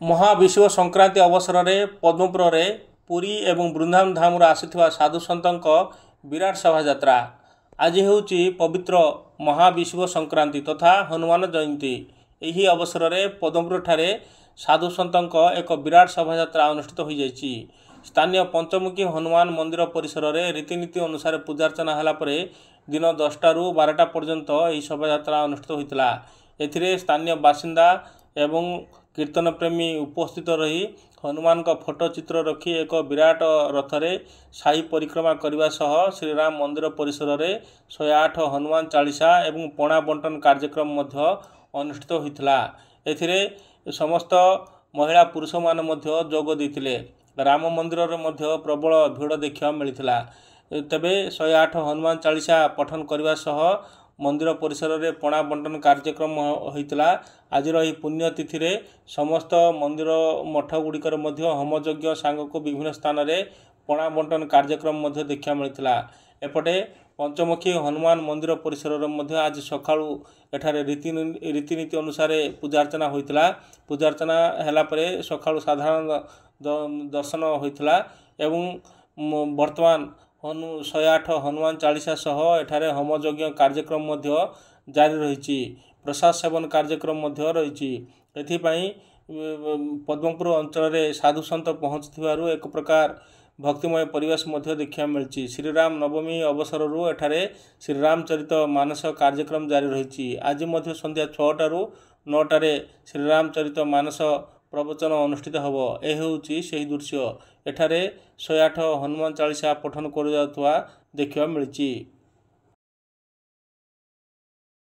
महाविश्व संक्रांति अवसर में पद्मपुर में पुरी एवं बृंदावन धाम आसुवा साधु सतों विराट शोभा यात्रा आज होची पवित्र महाविश्व संक्रांति तथा हनुमान जयंती। यही अवसर में पद्मपुर ठारे साधु सतों एक विराट शोभा यात्रा अनुष्ठित हो जाइए। स्थानीय पंचमुखी हनुमान मंदिर परिसर में रीतिनीति अनुसार पूजार्चना होगापर दिन 10टा ରୁ 12ଟା पर्यंत यह शोभा यात्रा अनुष्ठित होता। एथिरे स्थानीय बासिंदा एवं कीर्तन प्रेमी उपस्थित रही हनुमान का फोटो चित्र रखी एक विराट रथरे साई परिक्रमा करने सह श्रीराम मंदिर परिसर में 108 हनुमान चालीसा एवं पणा बंटन कार्यक्रम अनुष्ठित होता। एथिरे समस्त महिला पुरुष मान जोग देते। राम मंदिर में प्रबल भिड़ देखा मिलता। तेबे 108 हनुमान चालीसा पठन करने सह मंदिर परिसर में पणा बंटन कार्यक्रम होता। आज पुण्यतिथि रे समस्त मंदिर मठ गुड़िकर होमयज्ञ सांग को विभिन्न स्थान में पणा बंटन कार्यक्रम देखा मिलता। एपटे पंचमुखी हनुमान मंदिर परिसर में आज सकाळु एठारे रीतिनीति अनुसार पूजार्चना होता। पूजार्चना हेलापर सकाळु साधारण दर्शन होता एवं वर्तमान 108 हनुमान चालीसा सह एठारे होमयज्ञ कार्यक्रम जारी रही। प्रसाद सेवन कार्यक्रम रही। एथिपाई पद्मपुर अंचल में साधु सत पहुँचु एक प्रकार भक्तिमय परिवेश देखा मिली। श्रीराम नवमी अवसर एठारे श्रीरामचरित मानस कार्यक्रम जारी रही। आज संध्या 6टा ରୁ 9टारे श्रीरामचरित मानस प्रवचन अनुष्ठित होब। यह होची सही दृश्य एठारे 108 हनुमान चालीसा पठन कर देखा मिली।